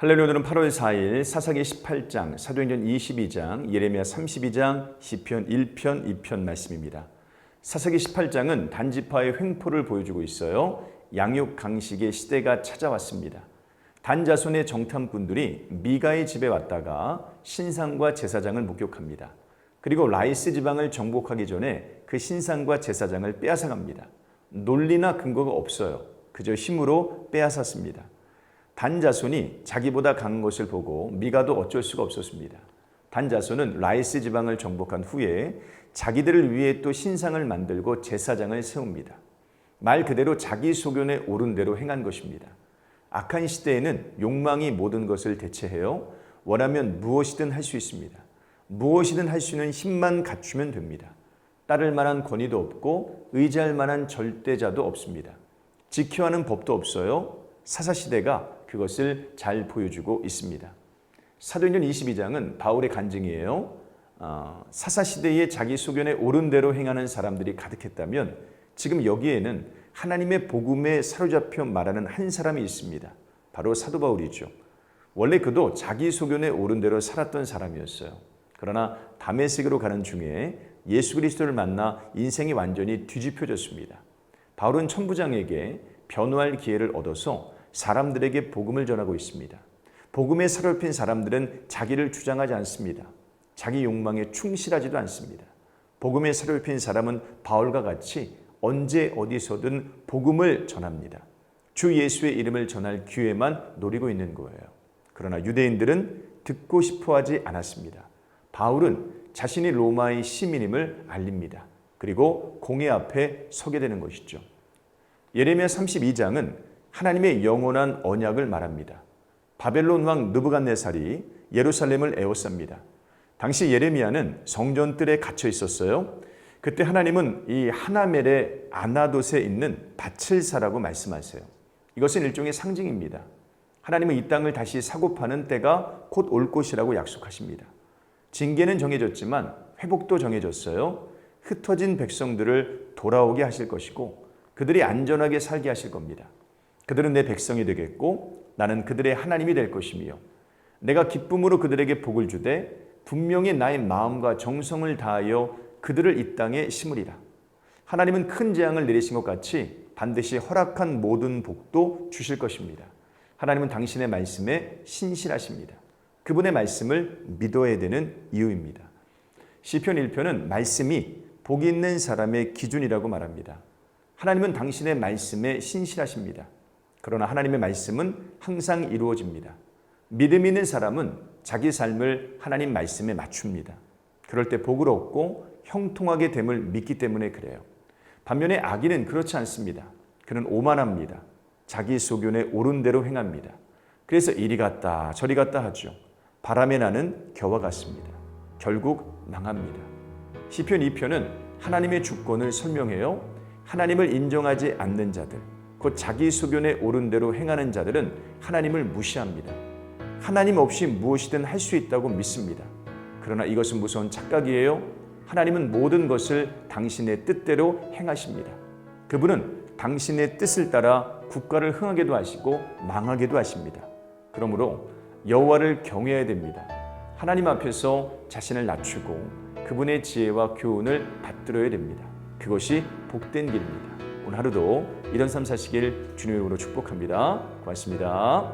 할렐루야. 오늘은 8월 4일 사사기 18장, 사도행전 22장, 예레미야 32장, 시편 1편, 2편 말씀입니다. 사사기 18장은 단지파의 횡포를 보여주고 있어요. 양육 강식의 시대가 찾아왔습니다. 단 자손의 정탐꾼들이 미가의 집에 왔다가 신상과 제사장을 목격합니다. 그리고 라이스 지방을 정복하기 전에 그 신상과 제사장을 빼앗아갑니다. 논리나 근거가 없어요. 그저 힘으로 빼앗았습니다. 단 자손이 자기보다 강한 것을 보고 미가도 어쩔 수가 없었습니다. 단 자손은 라이스 지방을 정복한 후에 자기들을 위해 또 신상을 만들고 제사장을 세웁니다. 말 그대로 자기 소견에 옳은 대로 행한 것입니다. 악한 시대에는 욕망이 모든 것을 대체해요. 원하면 무엇이든 할 수 있습니다. 무엇이든 할 수 있는 힘만 갖추면 됩니다. 따를 만한 권위도 없고 의지할 만한 절대자도 없습니다. 지켜야 하는 법도 없어요. 사사시대가 그것을 잘 보여주고 있습니다. 사도행전 22장은 바울의 간증이에요. 사사시대에 자기 소견에 옳은 대로 행하는 사람들이 가득했다면 지금 여기에는 하나님의 복음에 사로잡혀 말하는 한 사람이 있습니다. 바로 사도 바울이죠. 원래 그도 자기 소견에 옳은 대로 살았던 사람이었어요. 그러나 다메섹으로 가는 중에 예수 그리스도를 만나 인생이 완전히 뒤집혀졌습니다. 바울은 천부장에게 변호할 기회를 얻어서 사람들에게 복음을 전하고 있습니다. 복음에 사로잡힌 사람들은 자기를 주장하지 않습니다. 자기 욕망에 충실하지도 않습니다. 복음에 사로잡힌 사람은 바울과 같이 언제 어디서든 복음을 전합니다. 주 예수의 이름을 전할 기회만 노리고 있는 거예요. 그러나 유대인들은 듣고 싶어하지 않았습니다. 바울은 자신이 로마의 시민임을 알립니다. 그리고 공회 앞에 서게 되는 것이죠. 예레미야 32장은 하나님의 영원한 언약을 말합니다. 바벨론 왕 느부갓네살이 예루살렘을 에워쌉니다. 당시 예레미야는 성전뜰에 갇혀 있었어요. 그때 하나님은 이 하나멜의 아나돗에 있는 밭을 사라고 말씀하세요. 이것은 일종의 상징입니다. 하나님은 이 땅을 다시 사고 파는 때가 곧 올 것이라고 약속하십니다. 징계는 정해졌지만 회복도 정해졌어요. 흩어진 백성들을 돌아오게 하실 것이고 그들이 안전하게 살게 하실 겁니다. 그들은 내 백성이 되겠고 나는 그들의 하나님이 될 것이며 내가 기쁨으로 그들에게 복을 주되 분명히 나의 마음과 정성을 다하여 그들을 이 땅에 심으리라. 하나님은 큰 재앙을 내리신 것 같이 반드시 허락한 모든 복도 주실 것입니다. 하나님은 당신의 말씀에 신실하십니다. 그분의 말씀을 믿어야 되는 이유입니다. 시편 1편은 말씀이 복 있는 사람의 기준이라고 말합니다. 하나님은 당신의 말씀에 신실하십니다. 그러나 하나님의 말씀은 항상 이루어집니다. 믿음 있는 사람은 자기 삶을 하나님 말씀에 맞춥니다. 그럴 때 복을 얻고 형통하게 됨을 믿기 때문에 그래요. 반면에 악인은 그렇지 않습니다. 그는 오만합니다. 자기 소견에 옳은 대로 행합니다. 그래서 이리 갔다 저리 갔다 하죠. 바람에 나는 겨와 같습니다. 결국 망합니다. 시편 2편은 하나님의 주권을 설명해요. 하나님을 인정하지 않는 자들, 곧 자기 소견에 옳은 대로 행하는 자들은 하나님을 무시합니다. 하나님 없이 무엇이든 할 수 있다고 믿습니다. 그러나 이것은 무서운 착각이에요. 하나님은 모든 것을 당신의 뜻대로 행하십니다. 그분은 당신의 뜻을 따라 국가를 흥하게도 하시고 망하게도 하십니다. 그러므로 여호와를 경외해야 됩니다. 하나님 앞에서 자신을 낮추고 그분의 지혜와 교훈을 받들어야 됩니다. 그것이 복된 길입니다. 오늘 하루도 이런 삶 사시길 주님의 이름으로 축복합니다. 고맙습니다.